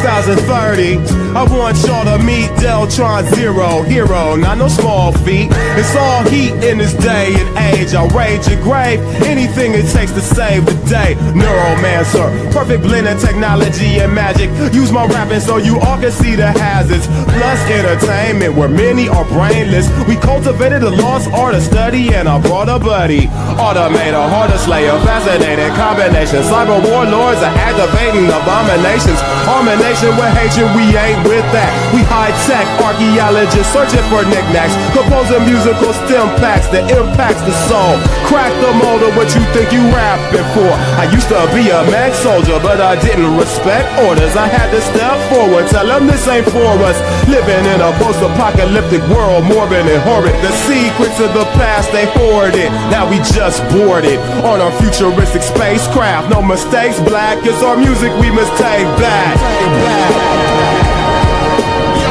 2030, I want y'all to meet Deltron Zero, hero, not no small feat. It's all heat in this day and age. I'll rage your grave, anything it takes to save the day. Neuromancer, perfect blend of technology and magic. Use my rapping so you all can see the hazards. Plus entertainment where many are brainless. We cultivated the lost art of study and I brought a buddy. Automator, harder slayer, fascinating combination. Cyber warlords are activating abominations. Harmonation with hatred, we ain't with that. We high-tech archaeologists searching for knickknacks, composing musical stem packs that impacts the soul. Crack the mold of what you think you rapping for. I used to be a mag soldier, but I didn't respect orders. I had to step forward, tell them this ain't for us. Living in a post-apocalyptic world, morbid and horrid. The secrets of the past, they hoarded. Now we just boarded on our futuristic spacecraft. No mistakes, black, it's our music we must take back. Yo,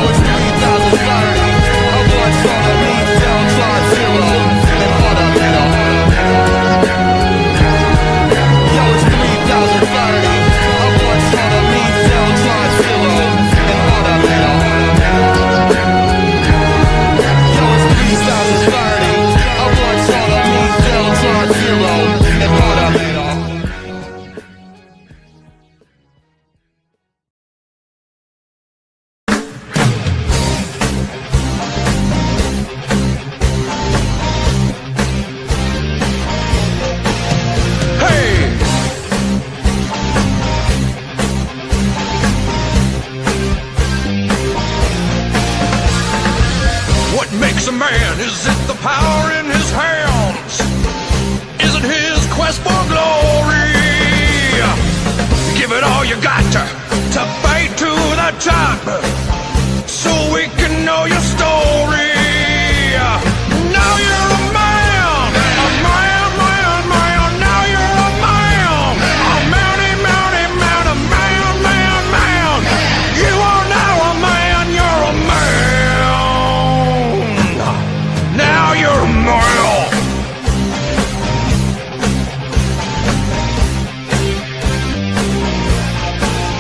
it's 2030. I want y'all to meet Deltron Zero and Automator. Yo, it's 2030. I want y'all to meet Deltron Zero and Automator. Yo, it's 2030. I want y'all to meet Deltron Zero and Automator. What makes a man? Is it the power in his hands? Is it his quest for glory? Give it all you got to fight to the top, so we can know your story. Now you're a man, man. Now you're a man, man. You are now a man, you're a man. Now you're a man.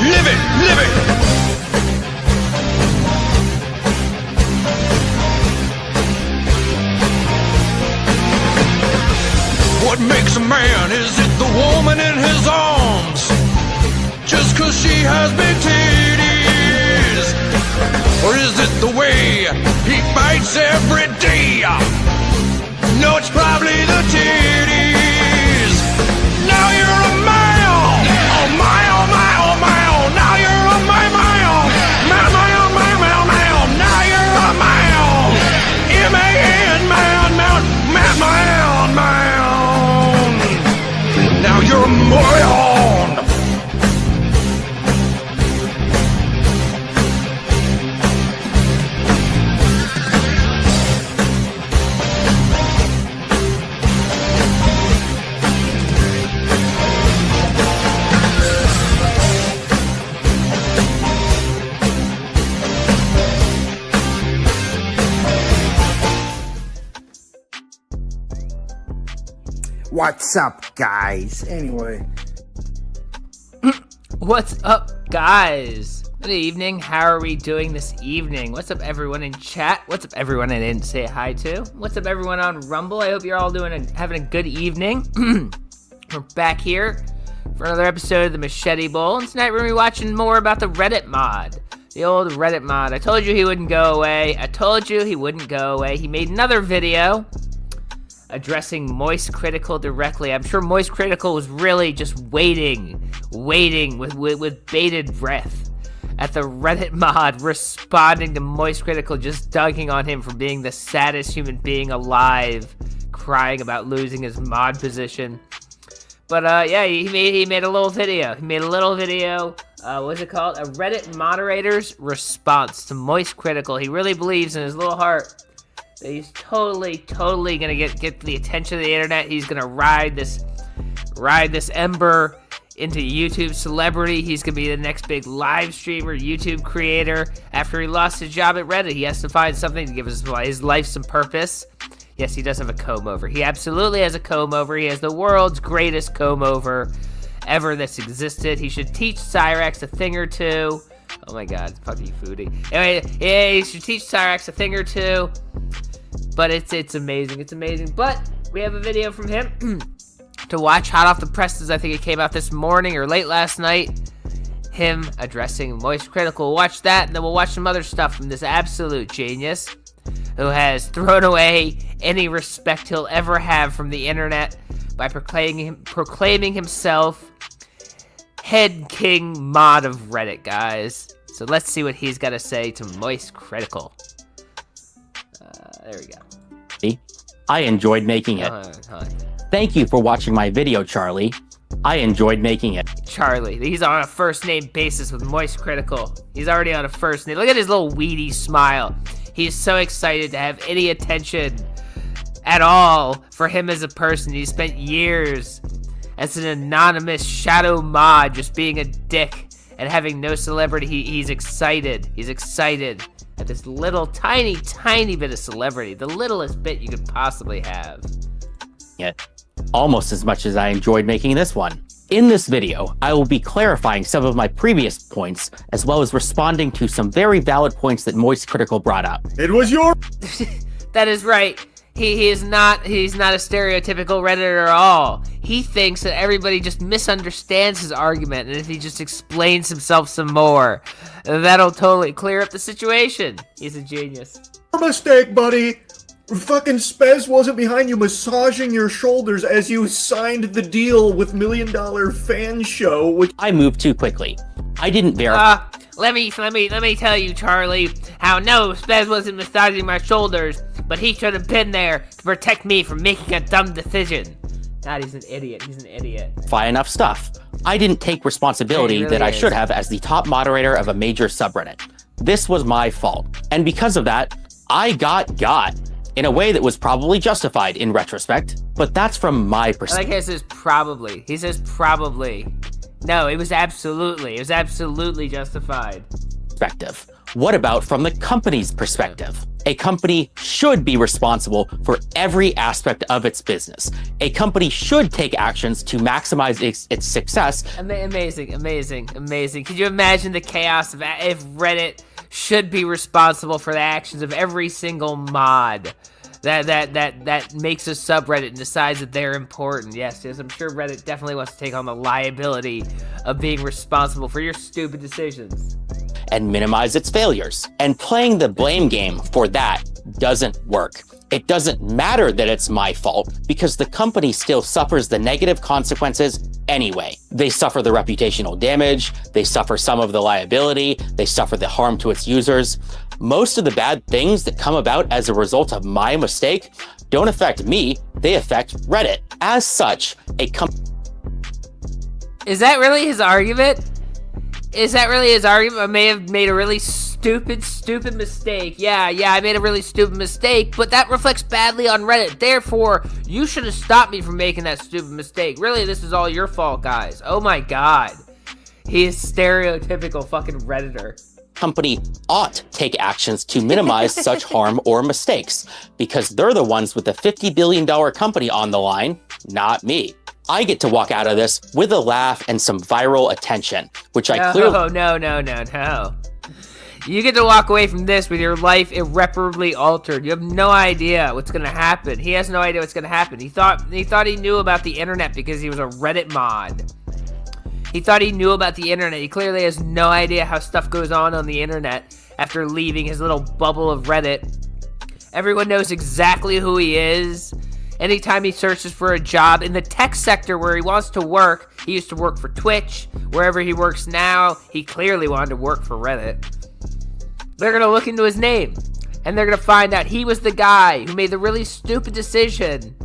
Live it. What makes a man? Is it the woman in his arms? Just 'cause she has big titties? Or is it the way he fights every day? No, it's probably the titties. Now you're a man. Oh my, oh my, oh my, oh. Now you're a man. Now you're a man. M-A-N, man. Now you're a man. What's up, guys? Anyway. What's up, guys? Good evening. How are we doing this evening? What's up, everyone in chat? What's up, everyone I didn't say hi to? What's up, everyone on Rumble? I hope you're all having a good evening. We're back here for another episode of the Machete Bowl, and tonight we're going to be watching more about the Reddit mod. The old Reddit mod. I told you he wouldn't go away. He made another video addressing Moist Critical directly. I'm sure Moist Critical was really just waiting with bated breath at the Reddit mod responding to Moist Critical just dunking on him for being the saddest human being alive, crying about losing his mod position. But yeah, he made a little video. What's it called? A Reddit moderator's response to Moist Critical. He really believes in his little heart that he's totally gonna get the attention of the internet. He's gonna ride this ember into YouTube celebrity. He's gonna be the next big live streamer, YouTube creator. After he lost his job at Reddit, he has to find something to give his life some purpose. Yes, he does have a comb over. He absolutely has a comb over. He has the world's greatest comb over ever that's existed. He should teach Cyrax a thing or two Oh my god, fuck you, Foodie. Anyway, yeah, you should teach Cyrax a thing or two. But it's amazing. It's amazing. But we have a video from him to watch, hot off the presses. I think it came out this morning or late last night. Him addressing Moist Critical. Watch that, and then we'll watch some other stuff from this absolute genius who has thrown away any respect he'll ever have from the internet by proclaiming himself head king mod of Reddit, guys. So let's see what he's got to say to Moist Critical. There we go. I enjoyed making it. Thank you for watching my video, Charlie. I enjoyed making it. Charlie, he's on a first name basis with Moist Critical. He's already on a first name. Look at his little weedy smile. He's so excited to have any attention at all for him as a person. He spent years as an anonymous shadow mod, just being a dick and having no celebrity. He's excited. He's excited at this little tiny bit of celebrity, the littlest bit you could possibly have. Almost as much as I enjoyed making this one. In this video, I will be clarifying some of my previous points, as well as responding to some very valid points that Moist Critical brought up. It was your... That is right. He's not a stereotypical Redditor at all. He thinks that everybody just misunderstands his argument, and if he just explains himself some more, that'll totally clear up the situation. He's a genius. mistake, buddy. Fucking Spez wasn't behind you massaging your shoulders as you signed the deal with $1 Million Fan Show, which... I moved too quickly. I didn't verify. Let me tell you, Charlie, how no, Spez wasn't massaging my shoulders, but he should have been there to protect me from making a dumb decision. God, he's an idiot. He's an idiot. Enough stuff. I didn't take responsibility that I should have as the top moderator of a major subreddit. This was my fault. And because of that, I got in a way that was probably justified in retrospect, but that's from my perspective. I like how he says probably. He says probably. No, it was absolutely justified. Perspective. What about from the company's perspective? A company should be responsible for every aspect of its business. A company should take actions to maximize its success. Amazing. Could you imagine the chaos of if Reddit should be responsible for the actions of every single mod that makes a subreddit and decides that they're important? Yes, I'm sure Reddit definitely wants to take on the liability of being responsible for your stupid decisions. And minimize its failures. And playing the blame game for that doesn't work. It doesn't matter that it's my fault because the company still suffers the negative consequences anyway. They suffer the reputational damage, they suffer some of the liability, they suffer the harm to its users. Most of the bad things that come about as a result of my mistake don't affect me, they affect Reddit. As such, Is that really his argument? I may have made a really stupid mistake. Yeah, I made a really stupid mistake, but that reflects badly on Reddit. Therefore, you should have stopped me from making that stupid mistake. Really, this is all your fault, guys. Oh my god. He is stereotypical fucking Redditor. Company ought to take actions to minimize such harm or mistakes because they're the ones with the $50 billion company on the line, not me. I get to walk out of this with a laugh and some viral attention, which I clearly... No. You get to walk away from this with your life irreparably altered. You have no idea what's going to happen. He has no idea what's going to happen. He thought he knew about the internet because he was a Reddit mod. He thought he knew about the internet. He clearly has no idea how stuff goes on the internet after leaving his little bubble of Reddit. Everyone knows exactly who he is. Anytime he searches for a job in the tech sector where he wants to work, he used to work for Twitch. Wherever he works now, he clearly wanted to work for Reddit. They're going to look into his name, and they're going to find out he was the guy who made the really stupid decision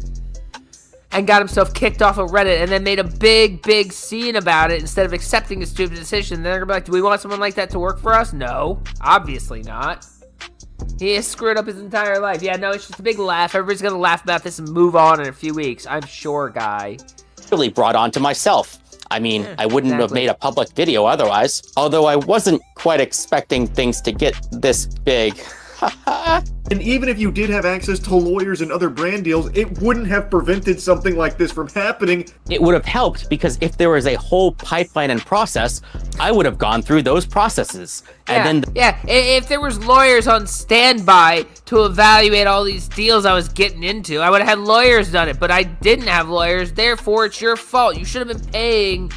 and got himself kicked off of Reddit and then made a big scene about it instead of accepting a stupid decision. They're going to be like, do we want someone like that to work for us? No, obviously not. He has screwed up his entire life. Yeah, no, it's just a big laugh. Everybody's going to laugh about this and move on in a few weeks. I'm sure, guy. Really brought on to myself. I mean, I wouldn't have made a public video otherwise, although I wasn't quite expecting things to get this big. And even if you did have access to lawyers and other brand deals, it wouldn't have prevented something like this from happening. It would have helped because if there was a whole pipeline and process, I would have gone through those processes. And then if there was lawyers on standby to evaluate all these deals I was getting into, I would have had lawyers done it, but I didn't have lawyers, therefore it's your fault. You should have been paying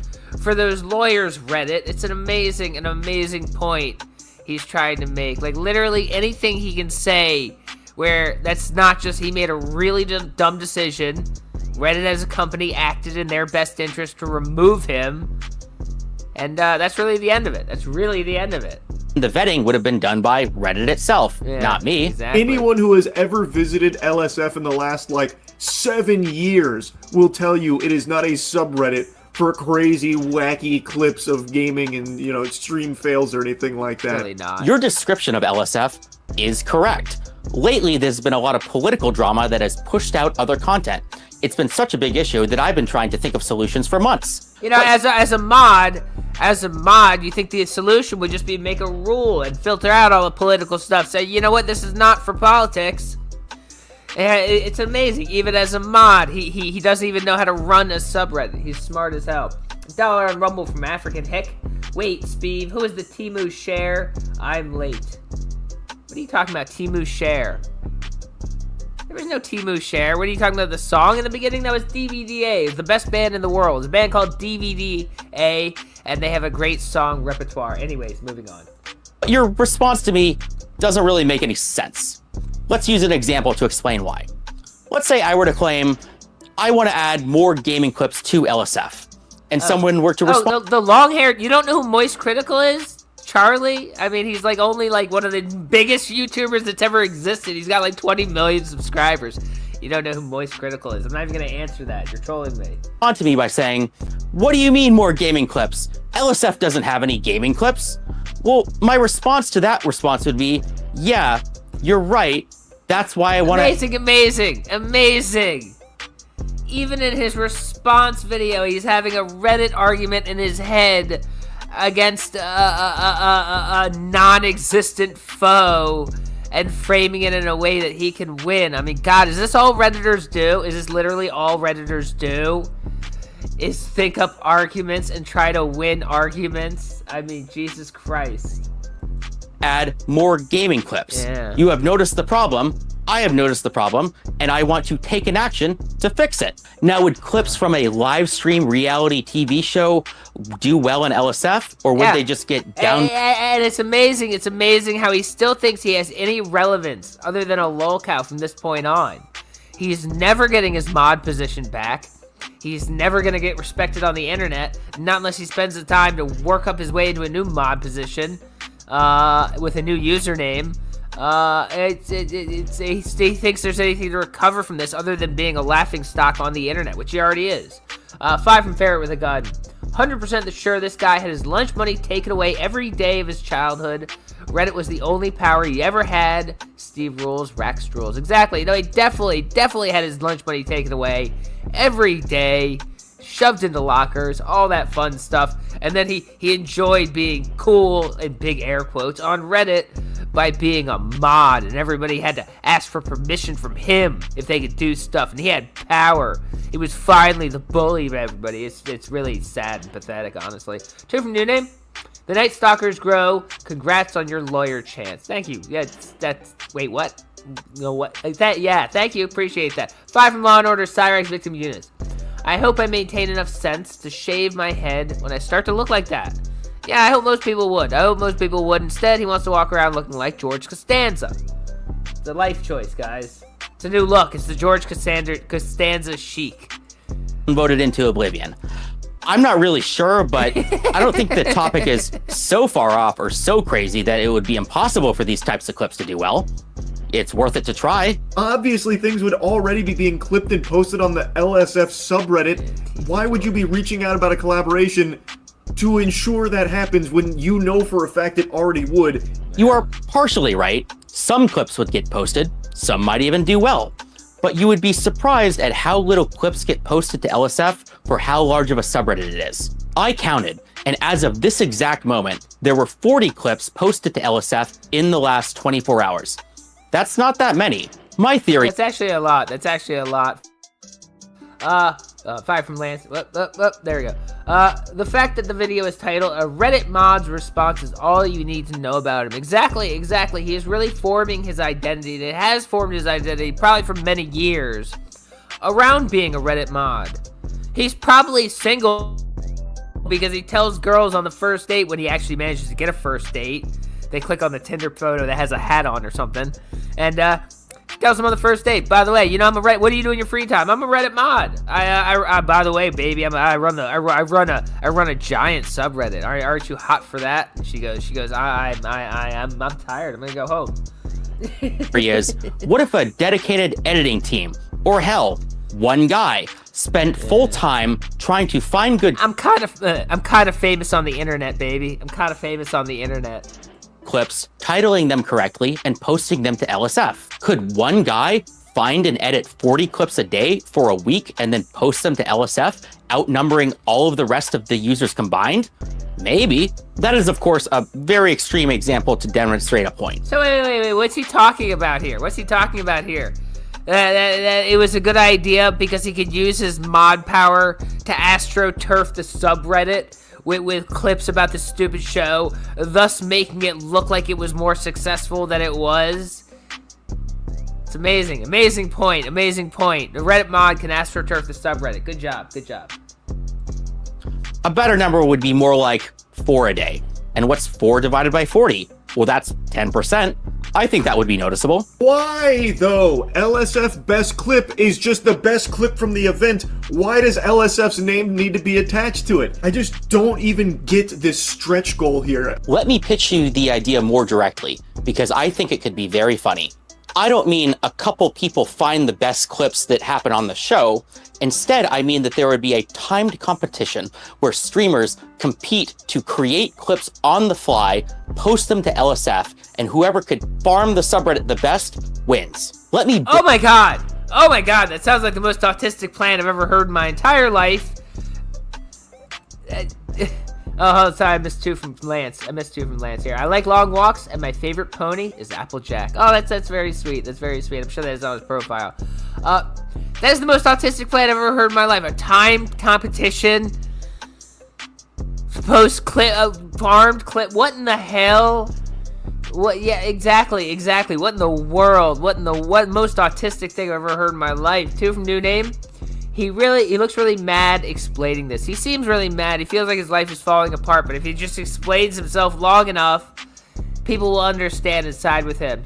for those lawyers, Reddit. It's an amazing point he's trying to make. Like, literally anything he can say where that's not just he made a really dumb decision, Reddit as a company acted in their best interest to remove him, and that's really the end of it. the vetting would have been done by Reddit itself, not me. Exactly. Anyone who has ever visited LSF in the last, 7 years will tell you it is not a subreddit for crazy, wacky clips of gaming and, extreme fails or anything like that. Really not. Your description of LSF is correct. Lately, there's been a lot of political drama that has pushed out other content. It's been such a big issue that I've been trying to think of solutions for months. As a mod, you think the solution would just be make a rule and filter out all the political stuff. Say, you know what, this is not for politics. It's amazing. Even as a mod, he doesn't even know how to run a subreddit. He's smart as hell. Dollar on Rumble from African Hick. Wait, Speed, who is the Timu Share? I'm late. What are you talking about, Timu Share? There was no Timu Share. What are you talking about? The song in the beginning? That was DVDA. It's the best band in the world. It's a band called DVDA, and they have a great song repertoire. Anyways, moving on. Your response to me doesn't really make any sense. Let's use an example to explain why. Let's say I were to claim, I want to add more gaming clips to LSF, and someone were to respond. The long hair, you don't know who Moist Critical is? Charlie? I mean, he's only one of the biggest YouTubers that's ever existed. He's got 20 million subscribers. You don't know who Moist Critical is. I'm not even going to answer that. You're trolling me. On to me by saying, what do you mean more gaming clips? LSF doesn't have any gaming clips. Well, my response to that response would be, yeah, you're right. That's why I want to... Amazing. Even in his response video, he's having a Reddit argument in his head against a non-existent foe and framing it in a way that he can win. I mean, God, is this all Redditors do? Is this literally all Redditors do? Is think up arguments and try to win arguments? I mean, Jesus Christ. Add more gaming clips. Yeah. You have noticed the problem. I have noticed the problem, and I want to take an action to fix it. Now, would clips from a live stream reality TV show do well in LSF, or would they just get down? And it's amazing. It's amazing how he still thinks he has any relevance other than a lolcow from this point on. He's never getting his mod position back. He's never going to get respected on the internet, not unless he spends the time to work up his way into a new mod position with a new username. He thinks there's anything to recover from this other than being a laughingstock on the internet, which he already is. 5 from Ferret with a gun. 100% sure this guy had his lunch money taken away every day of his childhood. Reddit was the only power he ever had. Steve rules, Rax rules. Exactly. No, he definitely had his lunch money taken away every day, shoved into lockers, all that fun stuff. And then he enjoyed being cool, in big air quotes, on Reddit by being a mod, and everybody had to ask for permission from him if they could do stuff, and he had power. He was finally the bully of everybody. It's really sad and pathetic, honestly. 2 from New Name. The Night Stalkers grow. Congrats on your lawyer chance. Thank you. Yeah, wait, what? No, what? Thank you. Appreciate that. 5 from Law & Order Cyrex Victim Units. I hope I maintain enough sense to shave my head when I start to look like that. Yeah, I hope most people would. Instead, he wants to walk around looking like George Costanza. It's a life choice, guys. It's a new look. It's the George Costanza chic. Voted into oblivion. I'm not really sure, but I don't think the topic is so far off or so crazy that it would be impossible for these types of clips to do well. It's worth it to try. Obviously, things would already be being clipped and posted on the LSF subreddit. Why would you be reaching out about a collaboration to ensure that happens when you know for a fact it already would? You are partially right. Some clips would get posted. Some might even do well. But you would be surprised at how little clips get posted to LSF for how large of a subreddit it is. I counted, and as of this exact moment, there were 40 clips posted to LSF in the last 24 hours. That's not that many. My theory... That's actually a lot. 5 from Lance. There we go. The fact that the video is titled "A Reddit Mod's Response" is all you need to know about him. Exactly. He is really forming his identity. And it has formed his identity probably for many years around being a Reddit mod. He's probably single because he tells girls on the first date when he actually manages to get a first date. They click on the Tinder photo that has a hat on or something, and tells them on the first date. By the way, I'm a Reddit. What do you do in your free time? I'm a Reddit mod. I by the way, baby, I run a giant subreddit. Aren't you hot for that? And she goes. I'm tired. I'm gonna go home. is, what if a dedicated editing team, or hell, one guy, spent full time trying to find good I'm kind of famous on the internet, baby. clips, titling them correctly, and posting them to LSF? Could one guy find and edit 40 clips a day for a week and then post them to LSF, outnumbering all of the rest of the users combined? Maybe. That is, of course, a very extreme example to demonstrate a point. So wait, what's he talking about here? That it was a good idea because he could use his mod power to astroturf the subreddit with clips about the stupid show, thus making it look like it was more successful than it was. It's amazing. Amazing point. The Reddit mod can astroturf the subreddit. Good job. A better number would be more like 4 a day. And what's 4 divided by 40? Well, that's 10%. I think that would be noticeable. Why, though? LSF best clip is just the best clip from the event. Why does LSF's name need to be attached to it? I just don't even get this stretch goal here. Let me pitch you the idea more directly, because I think it could be very funny. I don't mean a couple people find the best clips that happen on the show. Instead, I mean that there would be a timed competition where streamers compete to create clips on the fly, post them to LSF, and whoever could farm the subreddit the best wins. Oh my god, that sounds like the most autistic plan I've ever heard in my entire life. Oh, sorry, I missed two from Lance here. I like long walks, and my favorite pony is Applejack. Oh, that's very sweet. I'm sure that is on his profile. That is the most autistic plan I've ever heard in my life. A timed competition. Post clip, farmed clip. What in the hell? What? Yeah, exactly. What in the world? What most autistic thing I've ever heard in my life? 2 from New Name. He looks really mad explaining this. He seems really mad. He feels like his life is falling apart, but if he just explains himself long enough, people will understand and side with him.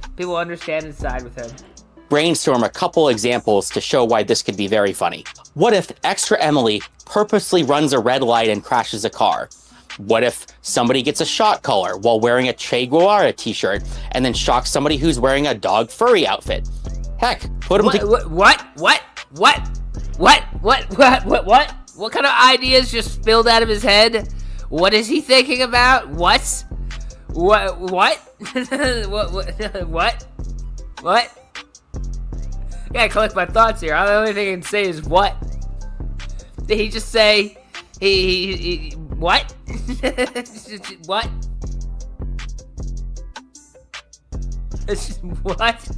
Brainstorm a couple examples to show why this could be very funny. What if Extra Emily purposely runs a red light and crashes a car? What if somebody gets a shot collar while wearing a Che Guevara t-shirt and then shocks somebody who's wearing a dog furry outfit? Heck, put them What kind of ideas just spilled out of his head? What is he thinking about? What? I gotta collect my thoughts here. The only thing I can say is what? Did he just say he what? What? What?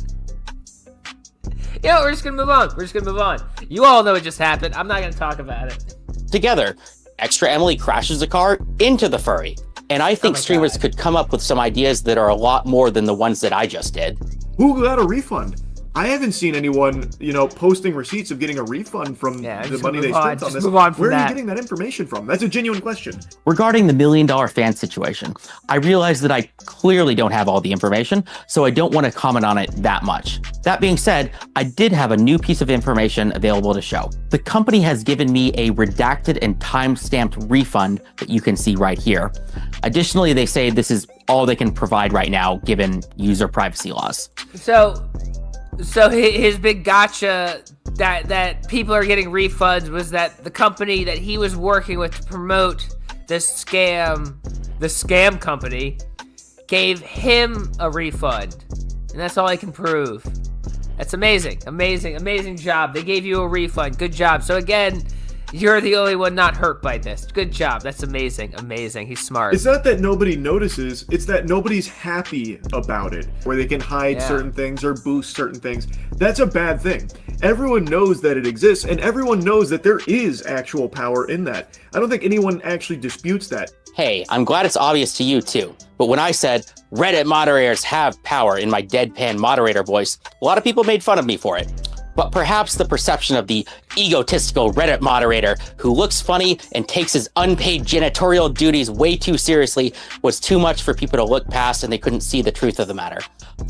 You know, we're just gonna move on. You all know what just happened. I'm not gonna talk about it. Together, Extra Emily crashes a car into the furry. And I think streamers could come up with some ideas that are a lot more than the ones that I just did. Who got a refund? I haven't seen anyone, posting receipts of getting a refund from the money they spent on this. Where are you getting that information from? That's a genuine question. Regarding the $1 million fan situation, I realize that I clearly don't have all the information, so I don't want to comment on it that much. That being said, I did have a new piece of information available to show. The company has given me a redacted and time-stamped refund that you can see right here. Additionally, they say this is all they can provide right now, given user privacy laws. So his big gotcha that people are getting refunds was that the company that he was working with to promote the scam company, gave him a refund. And that's all I can prove. That's amazing job. They gave you a refund. Good job. So again, You're the only one not hurt by this. Good job. That's amazing. Amazing. He's smart. It's not that nobody notices, it's that nobody's happy about it, where they can hide certain things or boost certain things. That's a bad thing. Everyone knows that it exists, and everyone knows that there is actual power in that. I don't think anyone actually disputes that. Hey, I'm glad it's obvious to you too. But when I said Reddit moderators have power in my deadpan moderator voice, a lot of people made fun of me for it. But perhaps the perception of the egotistical Reddit moderator who looks funny and takes his unpaid janitorial duties way too seriously was too much for people to look past, and they couldn't see the truth of the matter.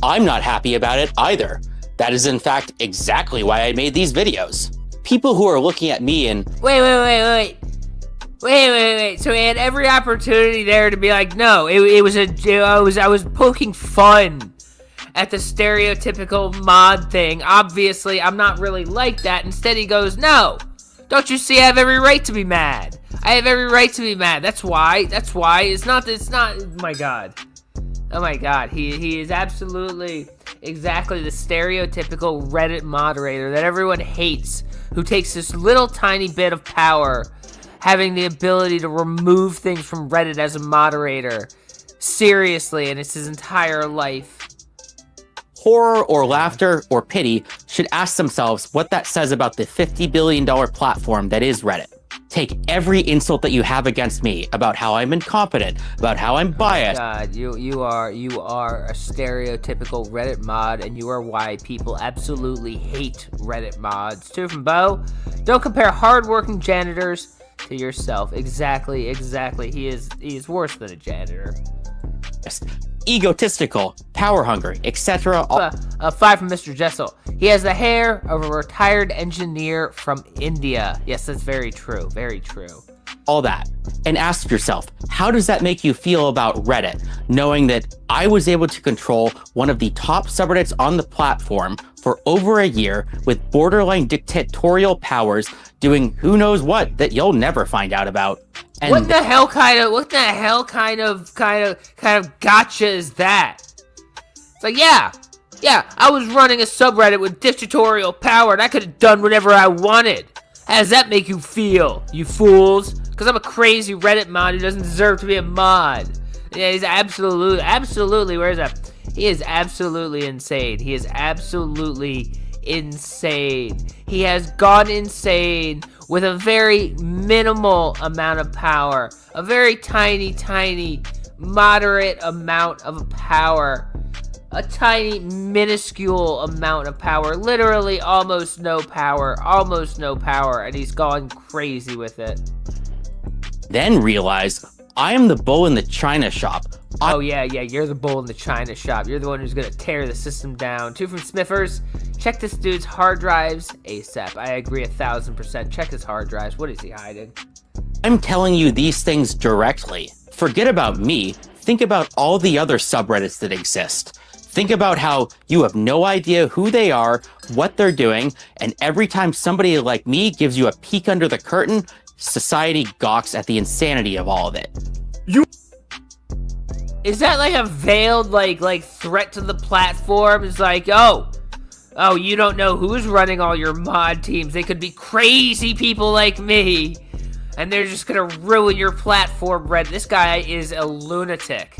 I'm not happy about it either. That is in fact exactly why I made these videos. People who are looking at me and Wait. So he had every opportunity there to be like, no, I was poking fun at the stereotypical mod thing. Obviously, I'm not really like that. Instead, he goes, no, don't you see I have every right to be mad? I have every right to be mad. That's why. It's not, oh my God. Oh my God, he is absolutely exactly the stereotypical Reddit moderator that everyone hates, who takes this little tiny bit of power, having the ability to remove things from Reddit as a moderator, seriously, and it's his entire life. horror or laughter or pity should ask themselves what that says about the $50 billion platform that is Reddit. Take every insult that you have against me about how I'm incompetent, about how I'm biased. God, you are a stereotypical Reddit mod, and you are why people absolutely hate Reddit mods. Two from Bo. Don't compare hardworking janitors to yourself. Exactly. He is worse than a janitor. Egotistical, power hungry, etc. 5 from Mr. Jessel. He has the hair of a retired engineer from India. Yes, that's very true. Very true. All that. And ask yourself, how does that make you feel about Reddit, knowing that I was able to control one of the top subreddits on the platform for over a year with borderline dictatorial powers, doing who knows what that you'll never find out about. And what the hell kind of gotcha is that? It's like, yeah, I was running a subreddit with dictatorial power and I could have done whatever I wanted. How does that make you feel, you fools? Because I'm a crazy Reddit mod who doesn't deserve to be a mod. Yeah, he's absolutely, where is that? He is absolutely insane. He is absolutely insane. He has gone insane with a very minimal amount of power. A very tiny, moderate amount of power. A tiny, minuscule amount of power. Literally almost no power. And he's gone crazy with it. then realize I am the bull in the china shop. Oh, yeah, you're the bull in the china shop. You're the one who's gonna tear the system down. 2 from Smiffers. Check this dude's hard drives ASAP. I agree 1000%. Check his hard drives. What is he hiding? I'm telling you these things directly. Forget about me. Think about all the other subreddits that exist. Think about how you have no idea who they are, what they're doing, and every time somebody like me gives you a peek under the curtain, society gawks at the insanity of all of it. Is that like a veiled like threat to the platform? It's like, oh, you don't know who's running all your mod teams. They could be crazy people like me, and they're just gonna ruin your platform, Red. This guy is a lunatic.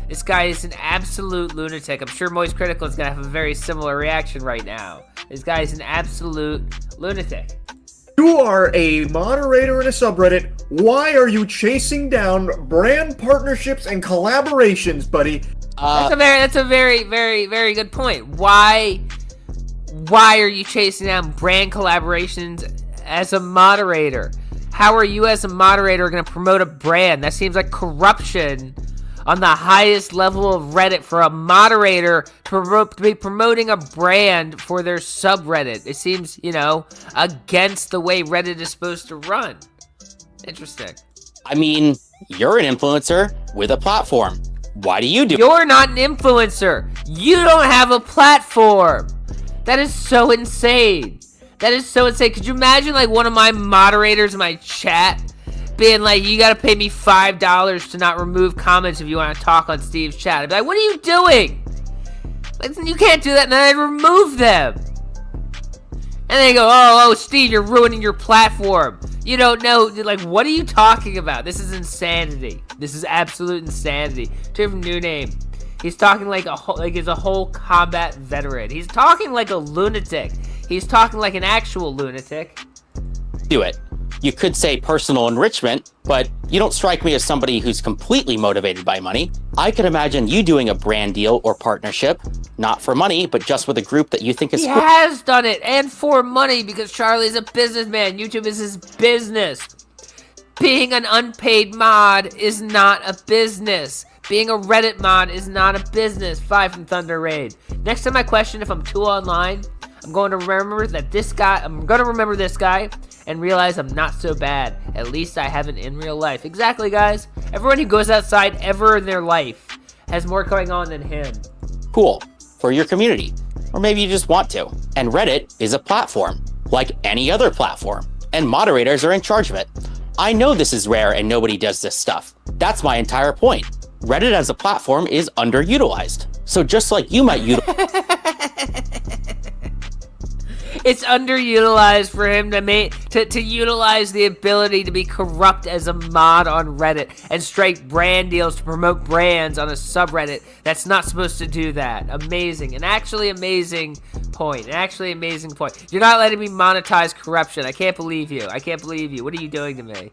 This guy is an absolute lunatic. I'm sure Moist Critical is gonna have a very similar reaction right now. This guy is an absolute lunatic. You are a moderator in a subreddit. Why are you chasing down brand partnerships and collaborations, buddy? That's a very good point. Why are you chasing down brand collaborations as a moderator? How are you as a moderator going to promote a brand? That seems like corruption on the highest level of Reddit for a moderator to be promoting a brand for their subreddit. It seems, against the way Reddit is supposed to run. Interesting. I mean, you're an influencer with a platform. Why do you do it? You're not an influencer. You don't have a platform. That is so insane. Could you imagine like one of my moderators in my chat being like, you gotta pay me $5 to not remove comments if you want to talk on Steve's chat? I'd be like, what are you doing? Like, you can't do that, and then I'd remove them. And they go, oh, Steve, you're ruining your platform. You don't know. Like, what are you talking about? This is insanity. This is absolute insanity. Different new name. He's talking like he's a whole combat veteran. He's talking like a lunatic. He's talking like an actual lunatic. Do it. You could say personal enrichment, but you don't strike me as somebody who's completely motivated by money. I could imagine you doing a brand deal or partnership, not for money, but just with a group that you think is... He has done it, and for money, because Charlie's a businessman. YouTube is his business. Being an unpaid mod is not a business. Being a Reddit mod is not a business. 5 from Thunder Raid. Next time I question if I'm too online, I'm going to remember this guy and realize I'm not so bad. At least I haven't in real life. Exactly, guys. Everyone who goes outside ever in their life has more going on than him. Cool. For your community. Or maybe you just want to. And Reddit is a platform, like any other platform. And moderators are in charge of it. I know this is rare and nobody does this stuff. That's my entire point. Reddit as a platform is underutilized. So just like you might utilize... It's underutilized for him to utilize the ability to be corrupt as a mod on Reddit and strike brand deals to promote brands on a subreddit that's not supposed to do that. Amazing. An actually amazing point. You're not letting me monetize corruption. I can't believe you. What are you doing to me?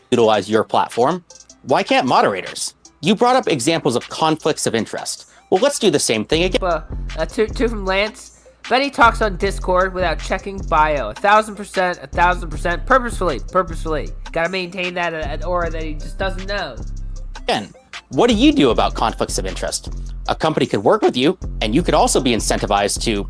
Utilize your platform. Why can't moderators? You brought up examples of conflicts of interest. Well, let's do the same thing again. Two from Lance. Benny talks on Discord without checking bio. 1,000%, purposefully. Gotta maintain that aura that he just doesn't know. Again, what do you do about conflicts of interest? A company could work with you, and you could also be incentivized to,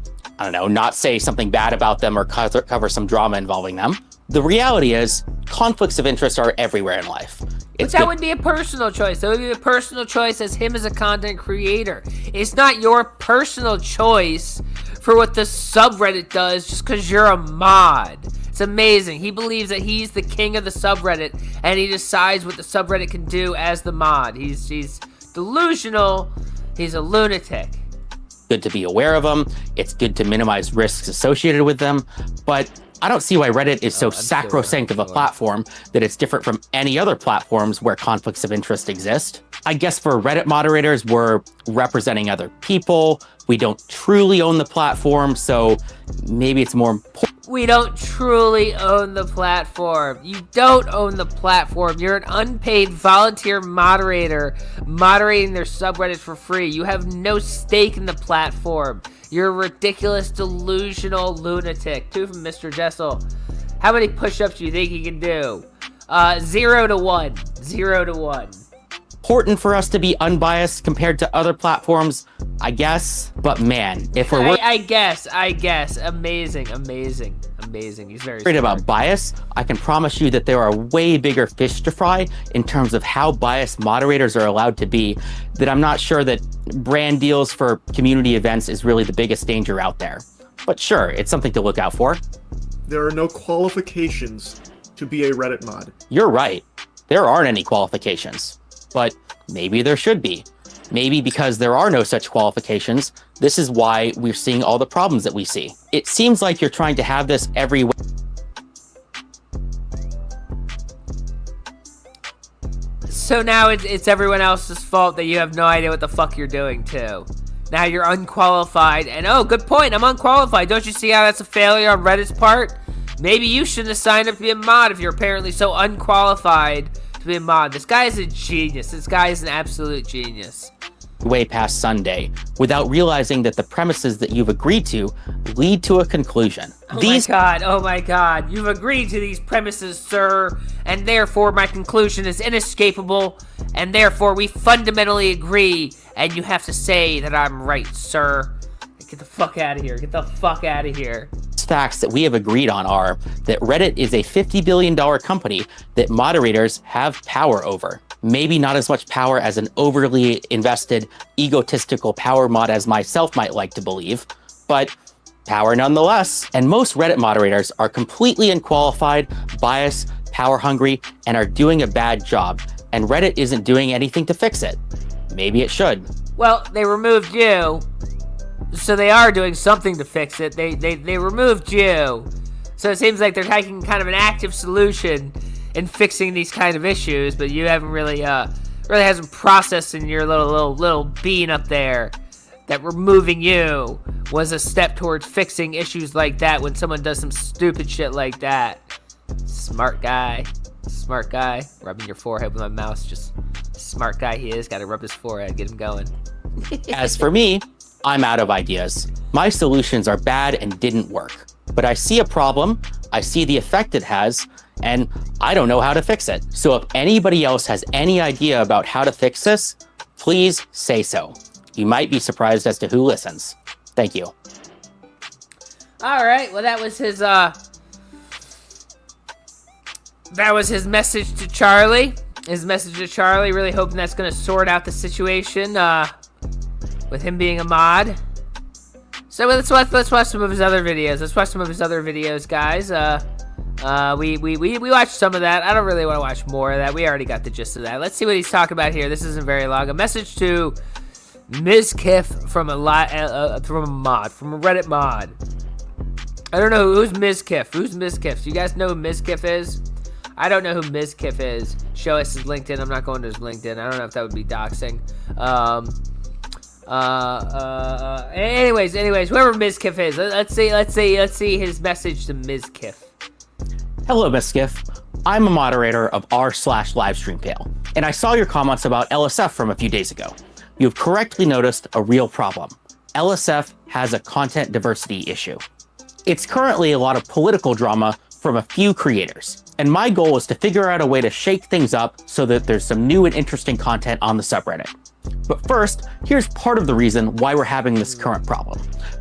not say something bad about them or cover some drama involving them. The reality is, conflicts of interest are everywhere in life. But that would be a personal choice. That would be a personal choice as him as a content creator. It's not your personal choice for what the subreddit does just because you're a mod. It's amazing. He believes that he's the king of the subreddit, and he decides what the subreddit can do as the mod. He's delusional. He's a lunatic. Good to be aware of them. It's good to minimize risks associated with them. But I don't see why Reddit is so sacrosanct of a platform that it's different from any other platforms where conflicts of interest exist. I guess for Reddit moderators, we're representing other people. We don't truly own the platform, so maybe it's more important. We don't truly own the platform. You don't own the platform. You're an unpaid volunteer moderator moderating their subreddits for free. You have no stake in the platform. You're a ridiculous, delusional lunatic. 2 from Mr. Jessel. How many push-ups do you think he can do? 0 to 1. 0 to 1. Important for us to be unbiased compared to other platforms, I guess. But man, if we're I guess. Amazing. He's very worried about bias, I can promise you that there are way bigger fish to fry in terms of how biased moderators are allowed to be, that I'm not sure that brand deals for community events is really the biggest danger out there. But sure, it's something to look out for. There are no qualifications to be a Reddit mod. You're right. There aren't any qualifications. But maybe there should be. Maybe because there are no such qualifications, this is why we're seeing all the problems that we see. It seems like you're trying to have this every way. So now it's everyone else's fault that you have no idea what the fuck you're doing too. Now you're unqualified, and oh, good point, I'm unqualified. Don't you see how that's a failure on Reddit's part? Maybe you shouldn't have signed up to be a mod if you're apparently so unqualified to be a mod. This guy is a genius. This guy is an absolute genius. Way past Sunday without realizing that the premises that you've agreed to lead to a conclusion. Oh my god, you've agreed to these premises, sir, and therefore my conclusion is inescapable, and therefore we fundamentally agree, and you have to say that I'm right, sir. Get the fuck out of here. Facts that we have agreed on are that Reddit is a $50 billion company that moderators have power over. Maybe not as much power as an overly invested, egotistical power mod as myself might like to believe, but power nonetheless. And most Reddit moderators are completely unqualified, biased, power hungry, and are doing a bad job. And Reddit isn't doing anything to fix it. Maybe it should. Well, they removed you. So they are doing something to fix it. They removed you. So it seems like they're taking kind of an active solution in fixing these kind of issues, but you haven't really hasn't processed in your little bean up there that removing you was a step towards fixing issues like that when someone does some stupid shit like that. Smart guy, rubbing your forehead with my mouse. Just smart guy he is. Got to rub his forehead, get him going. As for me, I'm out of ideas. My solutions are bad and didn't work. But I see a problem, I see the effect it has, and I don't know how to fix it. So if anybody else has any idea about how to fix this, please say so. You might be surprised as to who listens. Thank you. All right, well that was his message to Charlie. Really hoping that's going to sort out the situation with him being a mod. So let's watch some of his other videos. Guys. We watched some of that. I don't really want to watch more of that. We already got the gist of that. Let's see what he's talking about here. This isn't very long. A message to MixerCon from a Reddit mod. I don't know who's MixerCon. Do you guys know who MixerCon is? I don't know who MixerCon is. Show us his LinkedIn. I'm not going to his LinkedIn. I don't know if that would be doxing. Anyways, whoever MixerCon is, let's see his message to MixerCon. Hello, MixerCon. I'm a moderator of r/livestreampale, and I saw your comments about LSF from a few days ago. You've correctly noticed a real problem. LSF has a content diversity issue. It's currently a lot of political drama from a few creators, and my goal is to figure out a way to shake things up so that there's some new and interesting content on the subreddit. But first, here's part of the reason why we're having this current problem.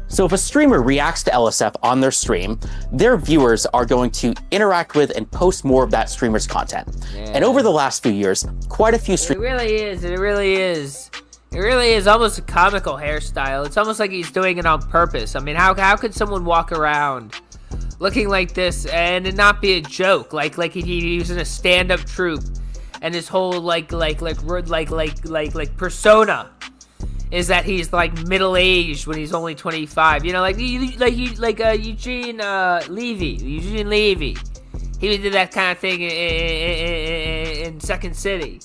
So if a streamer reacts to LSF on their stream, their viewers are going to interact with and post more of that streamer's content. Yeah. And over the last few years, quite a few streamers... It really is almost a comical hairstyle. It's almost like he's doing it on purpose. I mean, how could someone walk around looking like this and it not be a joke? Like he was in a stand-up troupe, and his whole like persona is that he's like middle-aged when he's only 25. You know, like Eugene Levy. He did that kind of thing in Second City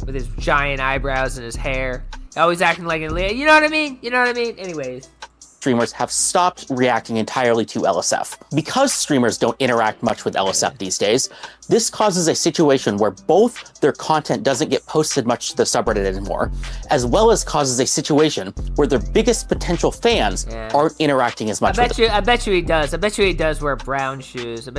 with his giant eyebrows and his hair, always acting like you know what I mean? Anyways. Streamers have stopped reacting entirely to LSF. Because streamers don't interact much with LSF these days, this causes a situation where both their content doesn't get posted much to the subreddit anymore, as well as causes a situation where their biggest potential fans aren't interacting as much with them. I bet you he does. I bet you he does wear brown shoes.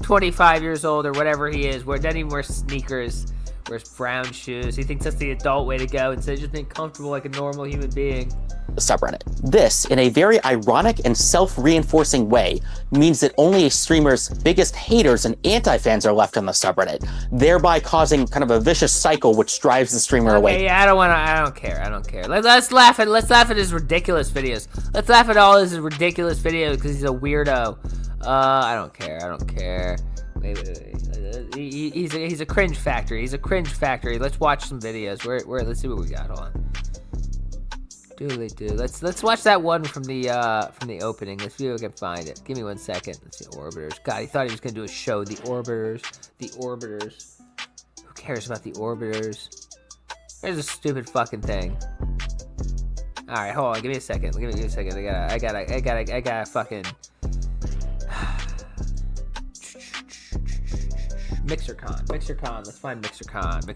25 years old or whatever he is, doesn't even wear sneakers, wears brown shoes. He thinks that's the adult way to go instead of just being comfortable like a normal human being. The subreddit. This, in a very ironic and self-reinforcing way, means that only a streamer's biggest haters and anti-fans are left on the subreddit, thereby causing kind of a vicious cycle which drives the streamer away. Yeah, I don't care. Let's laugh at his ridiculous videos. Let's laugh at all his ridiculous videos because he's a weirdo. I don't care. Wait. He's a cringe factory. Let's watch some videos. Let's see what we got. Hold on. Let's watch that one from the opening. Let's see if we can find it. Give me 1 second. Let's see, Orbiters. God, he thought he was gonna do a show. The Orbiters. Who cares about the Orbiters? There's a stupid fucking thing. All right, hold on. Give me a second. I gotta fucking. MixerCon. Let's find MixerCon.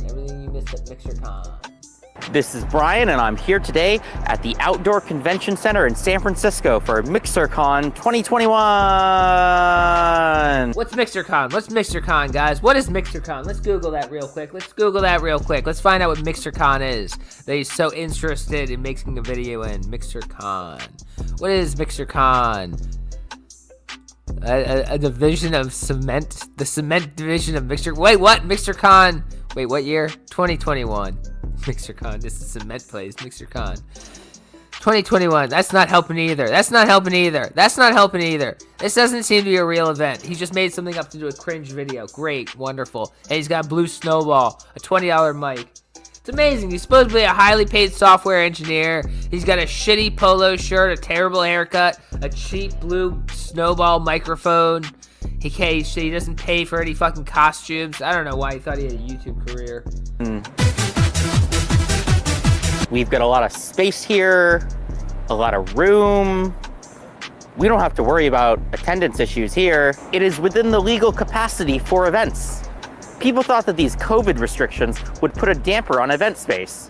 Everything you missed at MixerCon. This is Brian, and I'm here today at the Outdoor Convention Center in San Francisco for MixerCon 2021. What's MixerCon, guys? What is MixerCon? Let's Google that real quick. Let's find out what MixerCon is that he's so interested in making a video in. MixerCon. What is MixerCon? A division of cement, the cement division of Mixer. Wait, what? MixerCon. Wait, what year? 2021. MixerCon. This is cement place. MixerCon. 2021. That's not helping either. This doesn't seem to be a real event. He just made something up to do a cringe video. Great, wonderful. And he's got Blue Snowball, a $20 mic. It's amazing. He's supposedly a highly paid software engineer. He's got a shitty polo shirt, a terrible haircut, a cheap blue snowball microphone. He doesn't pay for any fucking costumes. I don't know why he thought he had a YouTube career. We've got a lot of space here, a lot of room. We don't have to worry about attendance issues here. It is within the legal capacity for events. People thought that these COVID restrictions would put a damper on event space.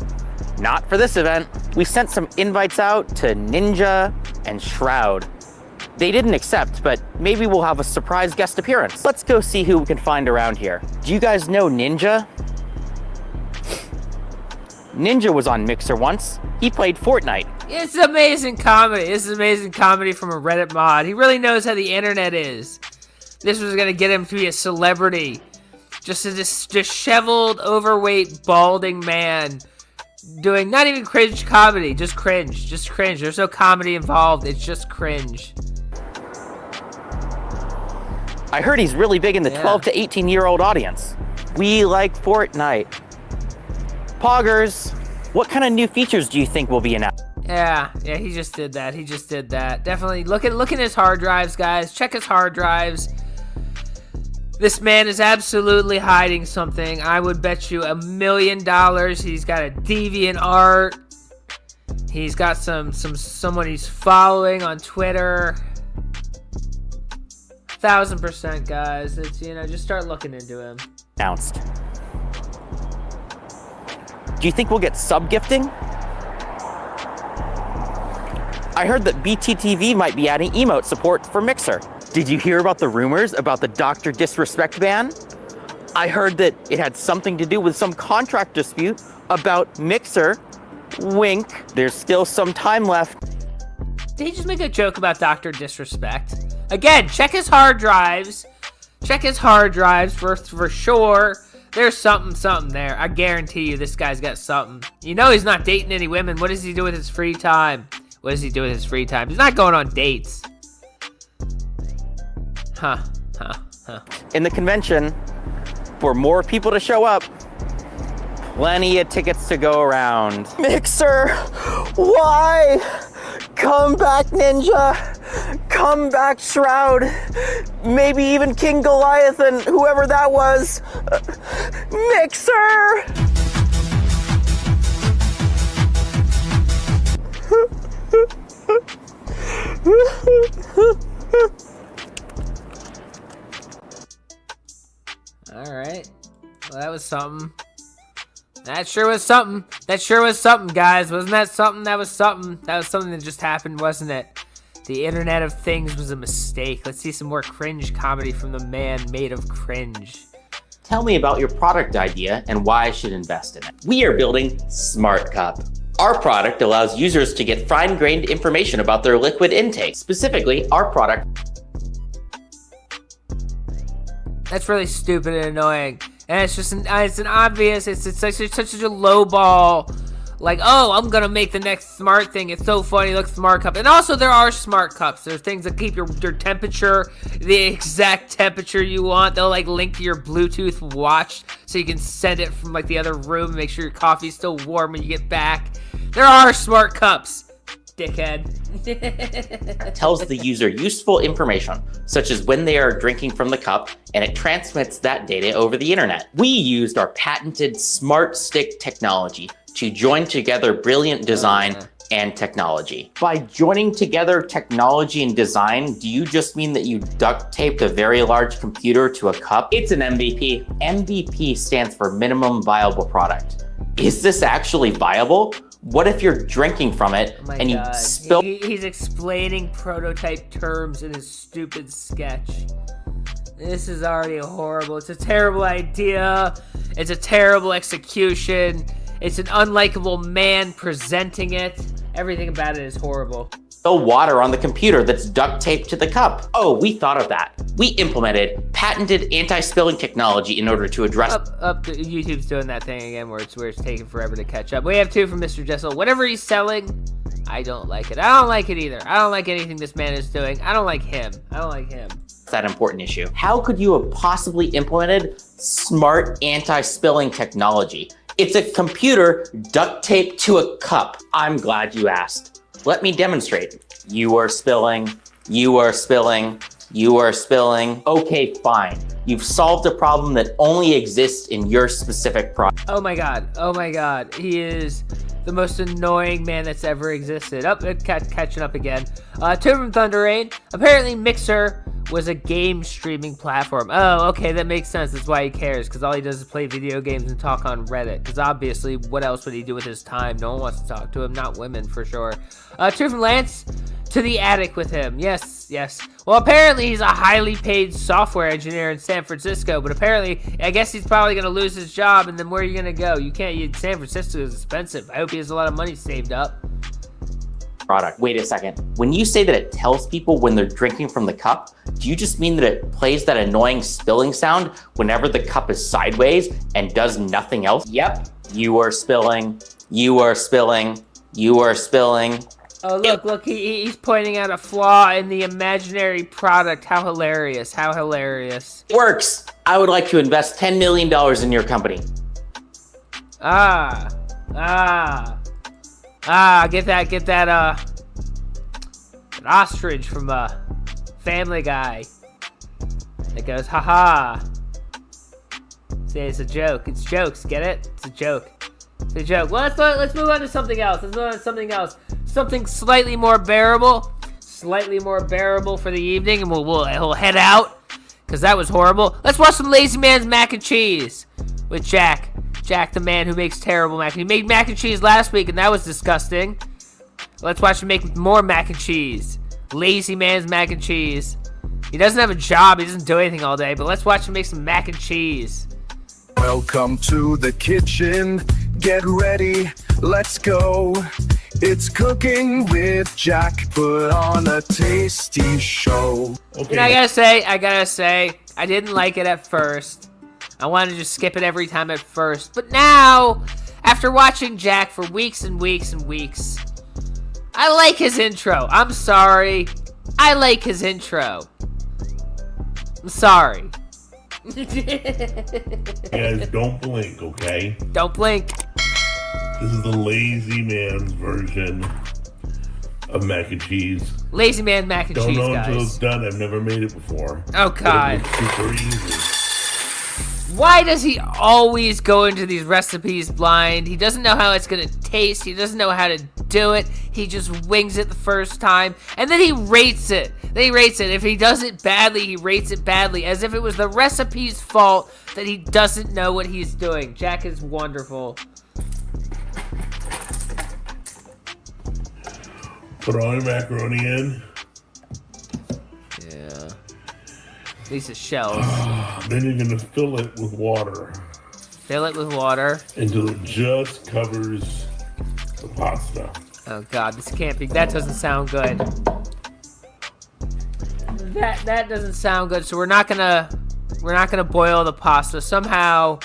Not for this event. We sent some invites out to Ninja and Shroud. They didn't accept, but maybe we'll have a surprise guest appearance. Let's go see who we can find around here. Do you guys know Ninja? Ninja was on Mixer once. He played Fortnite. It's amazing comedy. This is amazing comedy from a Reddit mod. He really knows how the internet is. This was gonna get him to be a celebrity. Just a disheveled, overweight, balding man doing not even cringe comedy, just cringe. Just cringe. There's no comedy involved. It's just cringe. I heard he's really big in the 12 to 18-year-old audience. We like Fortnite. Poggers, what kind of new features do you think will be announced? Yeah, he just did that. Definitely look at his hard drives, guys. Check his hard drives. This man is absolutely hiding something. I would bet you $1 million he's got a deviant art. He's got someone he's following on Twitter. 1000%, guys. It's, just start looking into him. Announced. Do you think we'll get sub-gifting? I heard that BTTV might be adding emote support for Mixer. Did you hear about the rumors about the Dr. Disrespect ban? I heard that it had something to do with some contract dispute about Mixer. Wink. There's still some time left. Did he just make a joke about Dr. Disrespect? Again, check his hard drives. Check his hard drives for sure. There's something there. I guarantee you this guy's got something. He's not dating any women. What does he do with his free time? He's not going on dates. Huh. In the convention, for more people to show up, plenty of tickets to go around. Mixer, why? Come back, Ninja. Come back, Shroud. Maybe even King Goliath and whoever that was. Mixer! Alright. Well, that was something. That sure was something, guys. Wasn't that something? That was something. That was something that just happened, wasn't it? The Internet of Things was a mistake. Let's see some more cringe comedy from the man made of cringe. Tell me about your product idea and why I should invest in it. We are building Smart Cup. Our product allows users to get fine-grained information about their liquid intake. Specifically, our product... That's really stupid and annoying. And it's an obvious, it's such a low ball. Like, oh, I'm gonna make the next smart thing. It's so funny, look, smart cup. And also there are smart cups. There's things that keep your temperature, the exact temperature you want. They'll like link to your Bluetooth watch so you can send it from like the other room and make sure your coffee's still warm when you get back. There are smart cups, dickhead. tells the user useful information, such as when they are drinking from the cup, and it transmits that data over the internet. We used our patented Smart Stick technology to join together brilliant design and technology. By joining together technology and design, do you just mean that you duct taped a very large computer to a cup? It's an MVP. MVP stands for minimum viable product. Is this actually viable? What if you're drinking from it and you spill? He's explaining prototype terms in his stupid sketch. This is already horrible. It's a terrible idea. It's a terrible execution. It's an unlikable man presenting it. Everything about it is horrible. Spill water on the computer that's duct taped to the cup. Oh, we thought of that. We implemented patented anti-spilling technology in order to address... YouTube's doing that thing again where it's taking forever to catch up. We have two from Mr. Jessel. Whatever he's selling, I don't like it. I don't like it either. I don't like anything this man is doing. I don't like him. That important issue. How could you have possibly implemented smart anti-spilling technology It's a computer duct taped to a cup. I'm glad you asked. Let me demonstrate. You are spilling. You are spilling. You are spilling. Okay, fine. You've solved a problem that only exists in your specific product. Oh my god. Oh my god. He is the most annoying man that's ever existed. Oh, catching up again. Two from Thunder Rain. Apparently Mixer was a game streaming platform. Oh, okay, that makes sense. That's why he cares, because all he does is play video games and talk on Reddit. Because obviously, what else would he do with his time? No one wants to talk to him, not women for sure. Two from Lance. To the attic with him. Yes, yes. Well, apparently he's a highly paid software engineer in San Francisco, but apparently, I guess he's probably going to lose his job, and then where are you going to go? You can't, San Francisco is expensive. I hope he has a lot of money saved up. Product. Wait a second. When you say that it tells people when they're drinking from the cup, do you just mean that it plays that annoying spilling sound whenever the cup is sideways and does nothing else? Yep. You are spilling. You are spilling. You are spilling. Oh, look, he's pointing out a flaw in the imaginary product. How hilarious, how hilarious. It works. I would like to invest $10 million in your company. Get that, an ostrich from, Family Guy. It goes, haha. Say it's a joke. It's jokes, get it? It's a joke. It's a joke. Well, let's move on to something else. Something slightly more bearable. Slightly more bearable for the evening, and we'll head out, because that was horrible. Let's watch some Lazy Man's Mac and Cheese with Jack. Jack, the man who makes terrible mac. He made mac and cheese last week, and that was disgusting. Let's watch him make more mac and cheese. Lazy Man's Mac and Cheese. He doesn't have a job. He doesn't do anything all day, but let's watch him make some mac and cheese. Welcome to the kitchen. Get ready. Let's go. It's cooking with Jack. Put on a tasty show. Okay. You know, I gotta say, I didn't like it at first. I wanted to just skip it every time at first. But now, after watching Jack for weeks and weeks and weeks, I like his intro. I'm sorry. I like his intro. I'm sorry. Guys, don't blink, okay? Don't blink. This is the lazy man's version of mac and cheese. Lazy Man Mac and Cheese, Don't know guys. until it's done. I've never made it before. Oh, God. But it looks super easy. Why does he always go into these recipes blind? He doesn't know how it's gonna taste. He doesn't know how to do it. He just wings it the first time, and then he rates it. If he does it badly, he rates it badly, as if it was the recipe's fault that he doesn't know what he's doing. Jack is wonderful. Put all your macaroni in. Yeah. At least it shells. Then you're gonna fill it with water. Fill it with water. Until it just covers the pasta. Oh God, this can't be. That doesn't sound good. That doesn't sound good. So we're not gonna boil the pasta. Somehow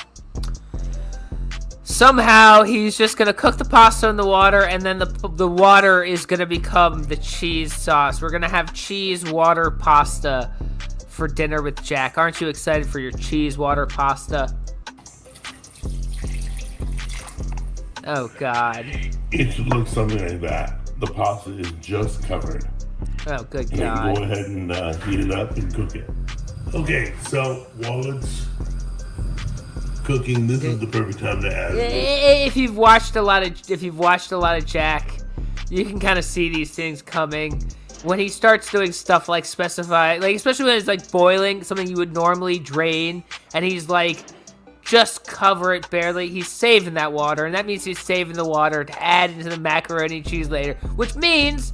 he's just gonna cook the pasta in the water, and then the water is gonna become the cheese sauce. We're gonna have cheese water pasta for dinner with Jack. Aren't you excited for your cheese water pasta? Oh God. It should look something like that. The pasta is just covered. Oh good And God. go ahead and heat it up and cook it. Okay, so while it's cooking, this is the perfect time to add this. If you've watched a lot of Jack, you can kind of see these things coming. When he starts doing stuff like specify, like especially when it's like boiling, something you would normally drain, and he's like, just cover it barely. He's saving that water, and that means he's saving the water to add into the macaroni and cheese later, which means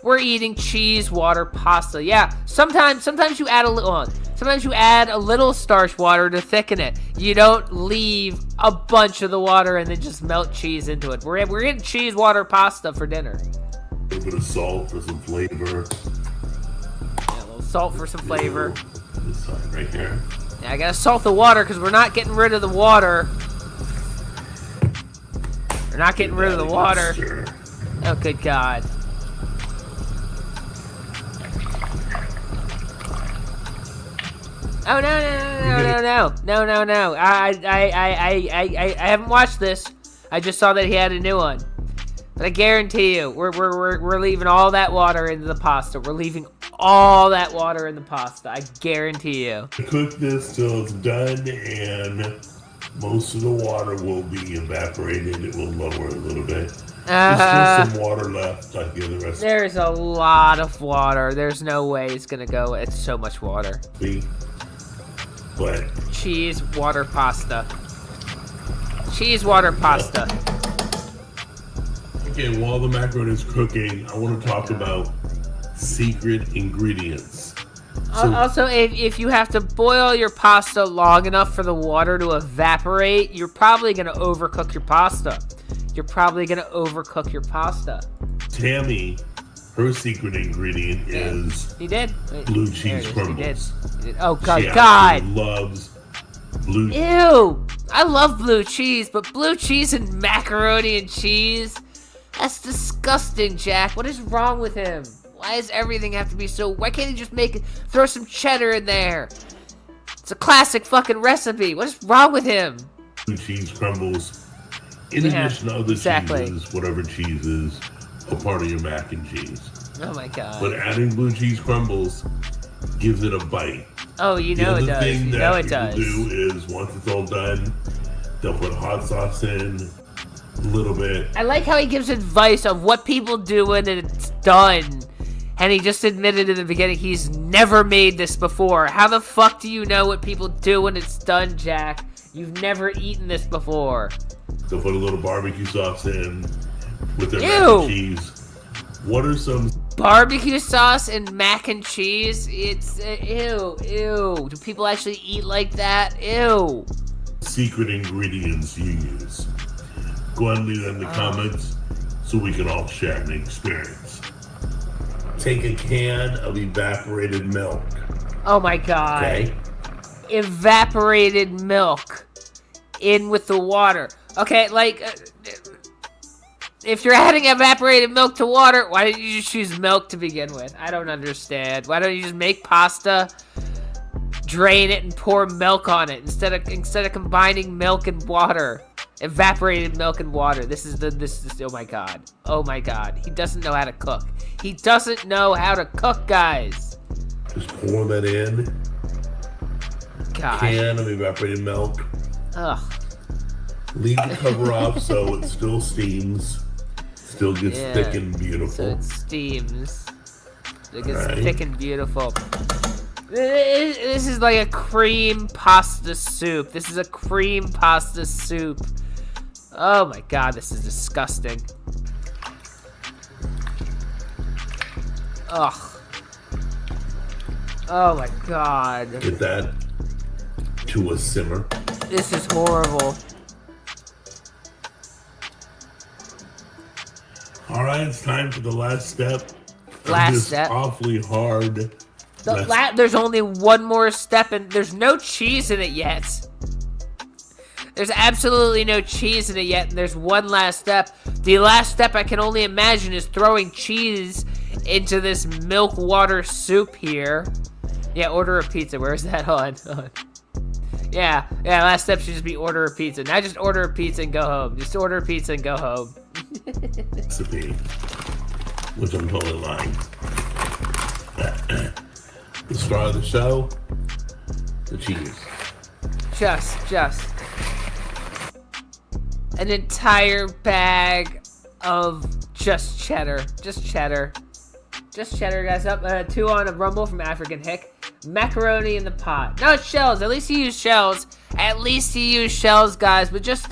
we're eating cheese water pasta. Yeah, sometimes you add a little on. Sometimes you add a little starch water to thicken it. You don't leave a bunch of the water and then just melt cheese into it. We're getting cheese water pasta for dinner. A little bit of salt for some flavor. Yeah, a little salt for some flavor. This side right here. Yeah, I gotta salt the water because we're not getting rid of the water. We're not getting rid of the water. Sure. Oh, good God. Oh no! I haven't watched this. I just saw that he had a new one. But I guarantee you, we're leaving all that water into the pasta. We're leaving all that water in the pasta. I guarantee you. Cook this till it's done, and most of the water will be evaporated. It will lower a little bit. There's still some water left, like the other recipe. There's a lot of water. There's no way it's gonna go. It's so much water. But Cheese, water, pasta. Cheese, water, pasta. okay, while the macaroni is cooking, I want to talk about secret ingredients. So, Also, if you have to boil your pasta long enough for the water to evaporate, you're probably gonna overcook your pasta. Tammy, her secret ingredient is He did. blue cheese crumbles. He did. Oh God, She God. absolutely loves blue. Ew! I love blue cheese, but blue cheese and macaroni and cheese? That's disgusting, Jack. What is wrong with him? Why does everything have to be so... Why can't he just throw some cheddar in there? It's a classic fucking recipe. What is wrong with him? Blue cheese crumbles. In addition to other cheeses, whatever cheese is a part of your mac and cheese. Oh my God. But adding blue cheese crumbles gives it a bite. Oh, you know it does. Thing You know that it does. people do is once it's all done, they'll put hot sauce in a little bit. I like how he gives advice of what people do when it's done. And he just admitted in the beginning he's never made this before. How the fuck do you know what people do when it's done, Jack? You've never eaten this before. They'll put a little barbecue sauce in with their mac Ew. and cheese. What are some Barbecue sauce and mac and cheese? It's ew. Do people actually eat like that? Ew. secret ingredients you use? Go ahead and leave that in the comments so we can all share an experience. Take a can of evaporated milk. Oh my God. Okay? Evaporated milk in with the water. Okay, like, if you're adding evaporated milk to water, why didn't you just choose milk to begin with? I don't understand. Why don't you just make pasta, drain it, and pour milk on it instead of combining milk and water? Evaporated milk and water. This is oh my God. Oh my God. He doesn't know how to cook. He doesn't know how to cook, guys. Just pour that in. God. Can of evaporated milk. Ugh. Leave the cover off so it still steams. Still gets Yeah. thick and beautiful. So it steams. It gets Right. thick and beautiful. This is like a cream pasta soup. This is a cream pasta soup. Oh my God, this is disgusting. Ugh. Oh my God. Get that to a simmer. This is horrible. All right, it's time for the last step. of Last this step. Awfully hard. There's only one more step, and there's no cheese in it yet. There's absolutely no cheese in it yet, and there's one last step. The last step I can only imagine is throwing cheese into this milk water soup here. Yeah, order a pizza. Where is that on? Yeah, last step should just be order a pizza. Now just order a pizza and go home. Just order a pizza and go home. Recipe, which I'm totally lying. The star of the show, the cheese. Just an entire bag of just cheddar, guys. Up 2 on a rumble from African Hick. Macaroni in the pot. No, it's shells. At least he used shells. Guys. But just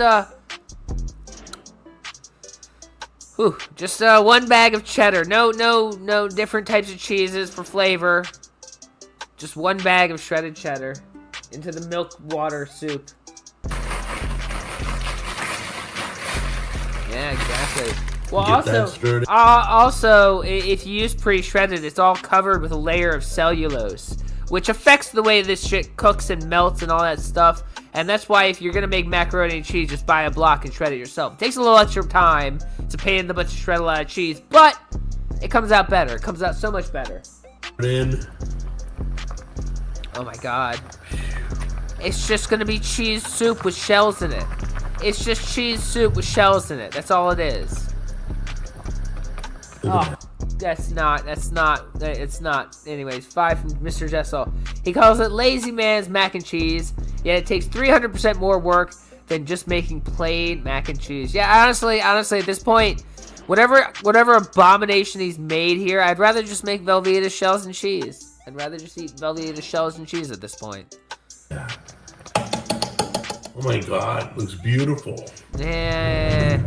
one bag of cheddar. No different types of cheeses for flavor. Just one bag of shredded cheddar into the milk water soup. Yeah, exactly. Well, Get that stirred. also, if you use pre-shredded, it's all covered with a layer of cellulose, which affects the way this shit cooks and melts and all that stuff. And that's why if you're gonna make macaroni and cheese, just buy a block and shred it yourself. It takes a little extra time. It's a pain in the butt to shred a lot of cheese, but it comes out better. It comes out so much better. In Oh my god. It's just gonna be cheese soup with shells in it. It's just cheese soup with shells in it. That's all it is. Oh, it's not. Anyways, 5 from Mr. Jessel. He calls it lazy man's mac and cheese, yet it takes 300% more work than just making plain mac and cheese. Yeah, honestly, at this point, whatever abomination he's made here, I'd rather just make Velveeta shells and cheese. I'd rather just eat Velveeta shells and cheese at this point. Yeah. Oh my god, looks beautiful. Yeah.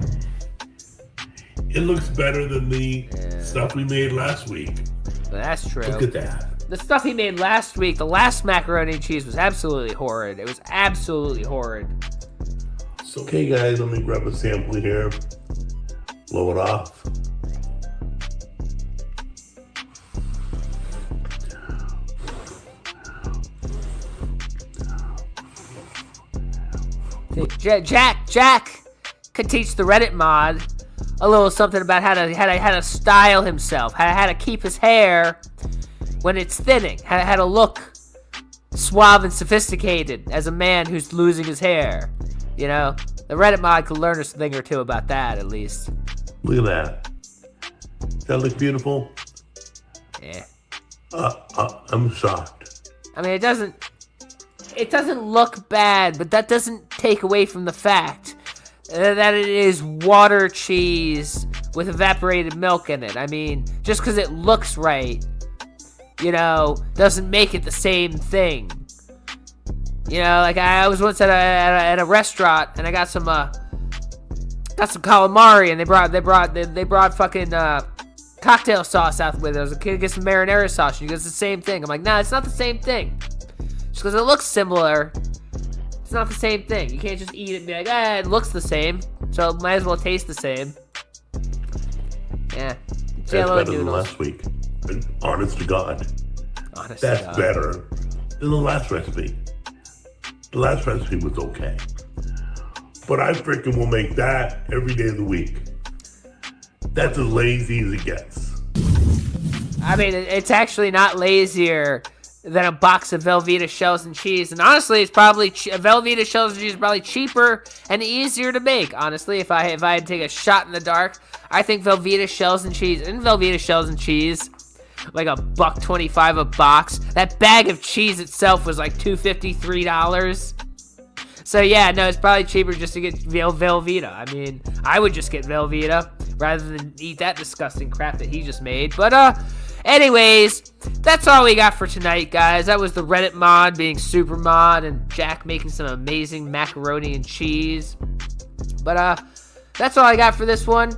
It looks better than the stuff we made last week. That's true. Look at that. The stuff he made last week, the last macaroni and cheese was absolutely horrid. It was absolutely horrid. So, okay guys, let me grab a sample here. Blow it off. Jack could teach the Reddit mod a little something about how to style himself, how to keep his hair when it's thinning, how to look suave and sophisticated as a man who's losing his hair. You know, the Reddit mod could learn us a thing or two about that at least. Look at that. Does that look beautiful? Yeah. I'm shocked. I mean, it doesn't look bad, but that doesn't take away from the fact that it is water cheese with evaporated milk in it. I mean, just because it looks right, you know, doesn't make it the same thing. You know, like I was once at a restaurant and I got some calamari and they brought fucking cocktail sauce out with it. I was like, "Can I get some marinara sauce?" And he goes, "It's the same thing." I'm like, "Nah, it's not the same thing. Just because it looks similar, it's not the same thing. You can't just eat it and be like, it looks the same, so it might as well taste the same." Yeah. That's Jello better noodles. than last week. Honest to God. Honest That's to God. better than the last recipe. The last recipe was okay. But I freaking will make that every day of the week. That's as lazy as it gets. I mean, it's actually not lazier than a box of Velveeta shells and cheese. And honestly, it's probably Velveeta shells and cheese is probably cheaper and easier to make. Honestly, if I had to take a shot in the dark, I think Velveeta shells and cheese like $1.25 a box. That bag of cheese itself was like $2.50, $3. So yeah, no, it's probably cheaper just to get Velveeta. I mean, I would just get Velveeta rather than eat that disgusting crap that he just made. But anyways, that's all we got for tonight, guys. That was the Reddit mod being super mod and Jack making some amazing macaroni and cheese. But that's all I got for this one.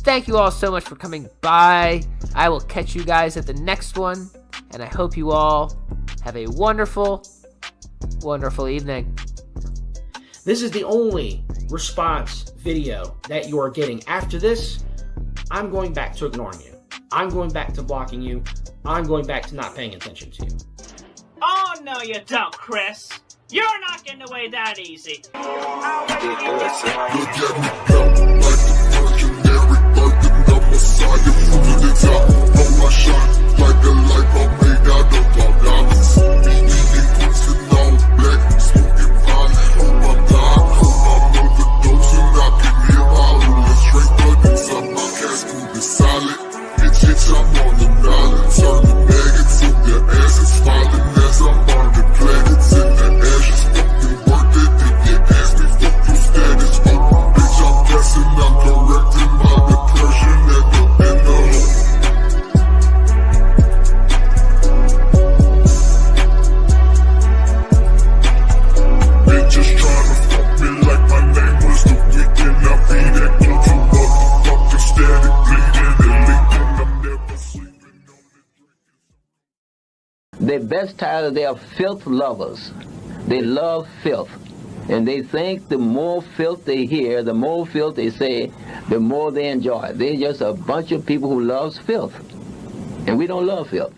Thank you all so much for coming by. I will catch you guys at the next one, and I hope you all have a wonderful, wonderful evening. This is the only response video that you are getting. After this, I'm going back to ignoring you. I'm going back to blocking you. I'm going back to not paying attention to you. Oh, no, you don't, Chris. You're not getting away that easy. The best title, they are filth lovers. They love filth. And they think the more filth they hear, the more filth they say, the more they enjoy. They're just a bunch of people who loves filth. And we don't love filth.